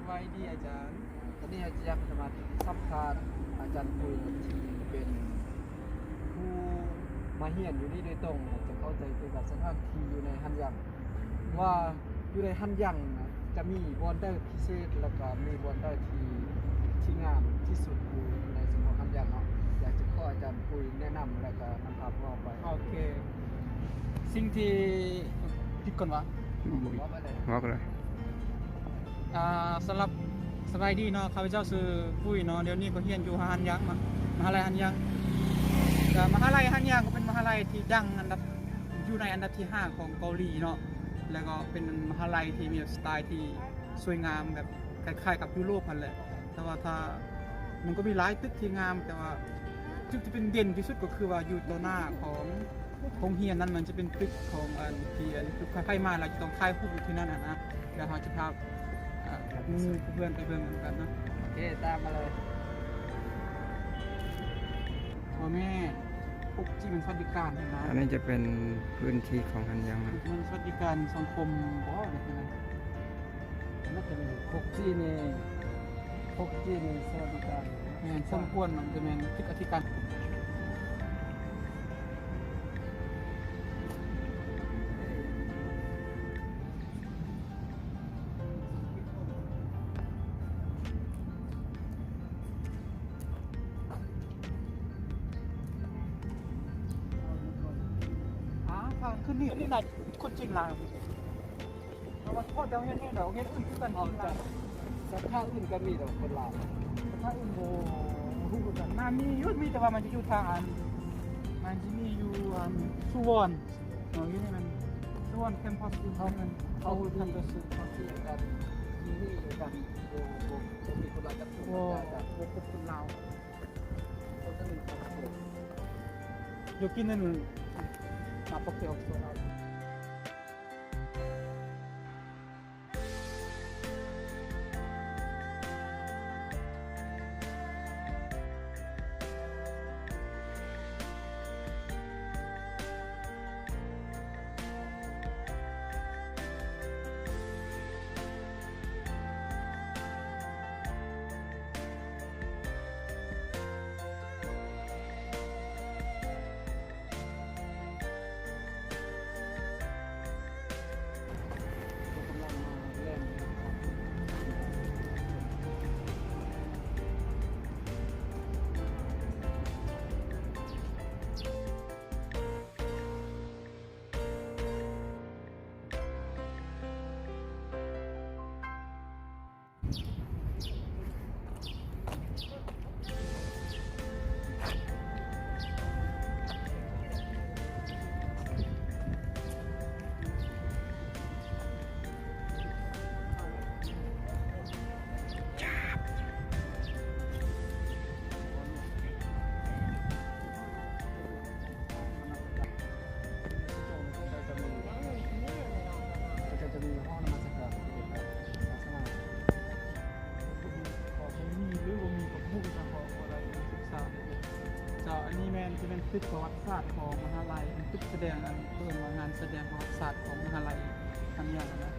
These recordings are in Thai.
บายดีอาจารย์ ตอนนี้อาจารย์จะมาสัมภาษณ์อาจารย์ปุยที่เป็นผู้มาเฮียนอยู่นี่โดยตรงจะเข้าใจเกี่ยวกับสถานที่อยู่ในฮันยังว่าอยู่ในฮันยังนะจะมีบอนเดอร์พิเศษแล้วก็มีบอนเดอร์ที่งามที่สุดอยู่ในสมองฮันยังเนาะอยากจะขออาจารย์ปุยแนะนำแล้วก็นำพาพวกไป โอเคสิ่งที่ผิดก่อนวะ ว่าไปเลย บอกเลย สำหรับสบายดีเนาะข้าพเจ้าซื้อปุ้ยเนาะเดี๋ยวนี้ก็เฮียนอยู่ฮันยังมหาลัยฮันยังแต่มหาลัยฮันยังก็เป็นมหาลัยที่ดังอันดับอยู่ในอันดับที่5ของเกาหลีเนาะแล้วก็เป็นมหาลัยที่มีสไตล์ที่สวยงามแบบคล้ายๆกับยุโรปนั่นแหละแต่ว่าถ้ามันก็มีหลายตึกที่งามแต่ว่าจุดที่เป็นเด่นที่สุดก็คือว่าอยู่ต่อหน้าของเฮียนนั้นมันจะเป็นตึกของอันที่คือใครๆมาเราจะต้องถ่ายรูปอยู่ที่นั่นนะเดี๋ยวเราจะพาเพื่อนไปเบิ่งเหมือนกันเนาะ โอเคตามมาเลย พ่อแม่พวกที่เป็นสวัสดิการนะ อันนี้จะเป็นพื้นที่ของฮันยังนะ มันสวัสดิการสังคมบ่แบบนั้น น่าจะมีพกจีนสวัสดิการ แม่นสมควรมันจะแม่นตึกอธิการทางขึ้นนี่น่าคนจริงลาวเพราะว่าพ่อเดี๋ยวเงี้ยเดี๋ยวเงี้ยอื่นคือกัน ออกจากสภาพอื่นก็มีแต่คนลาว ถ้าอื่นโบฮู้กันมามียุดมีแต่ว่ามันจะอยู่ทางอันมันจะมีอยู่สุวรรณอยู่นี่มันสุวรรณแคมปัสที่เขามันเขาทำตัวสื่อ เขาที่กันที่กันโบมีคนลาวจะพูด โอ้ ได้ โหเป็นคนลาว คนจะมีความสุข 여기는 나밖에 없어.จะเป็นตึกประวัติศาสตร์ของมหาลัยเป็นตึกแสดงเพื่องานแสดงประวัติศาสตร์ของมหาลัยทำอย่างนะ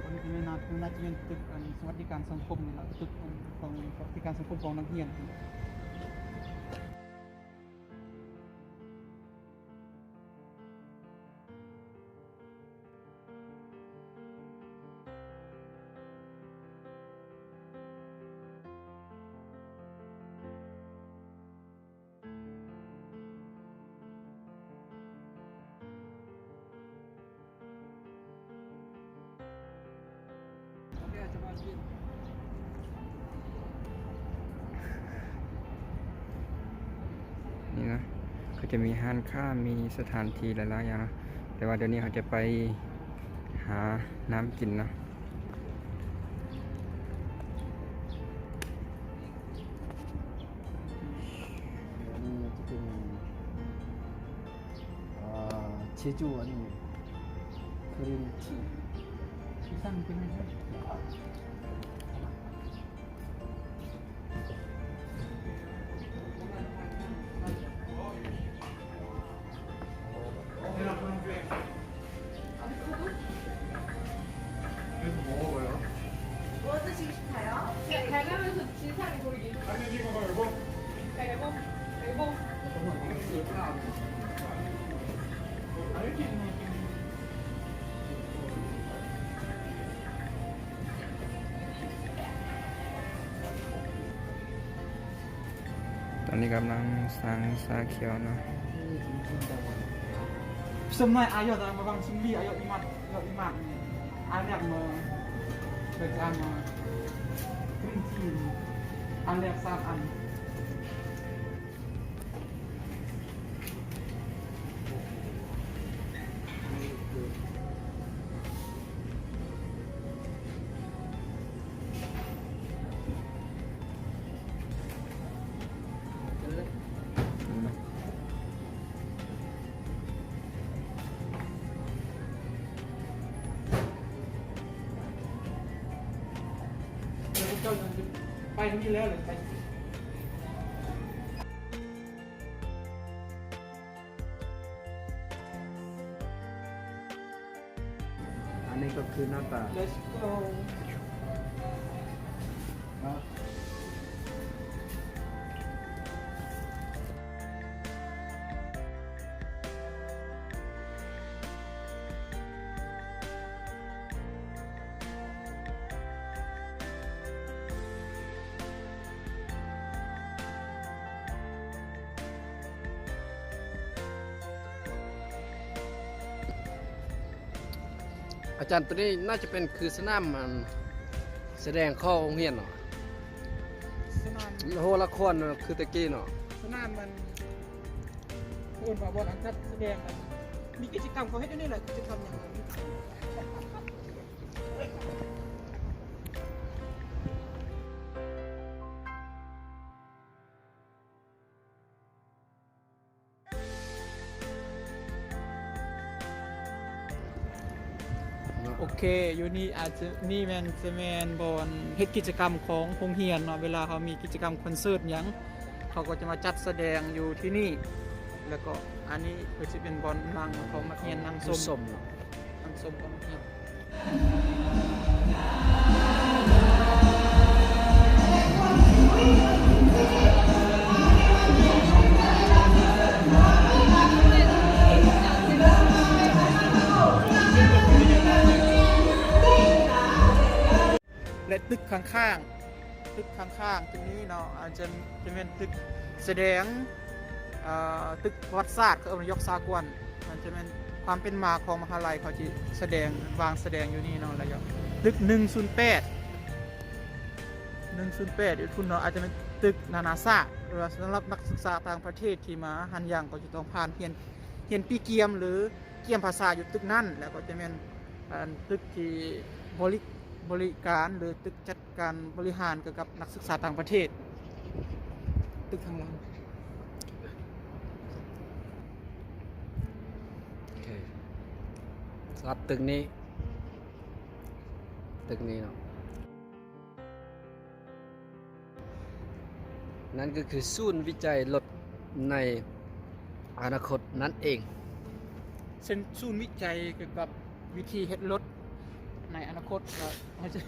วันนี้น่าจะเป็นตึกสวัสดิการสังคมนี่แหละตึกของสวัสดิการสังคมของนักเรียน โอเคจะมากิน นี่นะก็จะมีห้านค้ามีสถานที่หลายๆอย่างนะแต่ว่าเดี๋ยวนี้เขาจะไปหาน้ำกินนะ นี่จะเป็นเชจูอันนี้ครีมที 시상 끝내서 그래서 먹어봐요. 달가면서 진상이 보이기. 가위바위보. 가위바위보. ตอนนี้กำลังสร้างซาเขียวเนาะ Semua ayat dalam bang sumbi ayat imat ayat me bacaan me kerinci ayat saan.ไปทางนี้แล้วเลยไป อันนี้ก็คือหน้าตา Let's go อาจารย์ตัวนี้น่าจะเป็นคือสนามมันแสดงข้อองเฮียนเนาะ สนาม โหละครเนาะคือตะกี้เนาะ สนามมันอุ่นกว่าบอลอันจัดแสดงมันมีกิจกรรมเขาให้ด้วยนี่แหละกิจกรรมอย่างไร โอเคอยู่นี่อาจจะนี่แมนจะแมนบอลเฮ็ดกิจกรรมของโรงเรียนเนาะเวลาเขามีกิจกรรมคอนเสิร์ตหยังเขาก็จะมาจัดแสดงอยู่ที่นี่ แล้วก็อันนี้ก็จะเป็นบอลนั่งของนักเรียนนั่ง คือ ส้ ส ม มเนาะ นั่งส้มของนักเรียนและตึกข้างๆตึกข้างๆตรงนี้เนาะอาจจะเป็นตึกแสดงตึกประวัติศาสตร์ก็เอายกสากลมันจะเป็นความเป็นมาของมหาลัยเขาจะแสดงวางแสดงอยู่นี่เนาะอะไรอย่างตึก108อยู่ทุนเนาะอาจจะเป็นตึกนานาชาติหรือว่าสำหรับนักศึกษาต่างประเทศที่มาหันยังก็จะต้องผ่านเรียนปีเกียมหรือเกียมภาษาอยู่ตึกนั่นแล้วก็จะเป็นตึกที่บริการหรือตึกจัดการบริหารเกี่ยวกับนักศึกษาต่างประเทศตึกข้างล่าง โอเคสำหรับตึกนี้เนาะนั่นก็คือศูนย์วิจัยรถในอนาคตนั่นเอง เส้นศูนย์วิจัยเกี่ยวกับวิธีเฮ็ดรถในอนาคตก็ไม่ใช่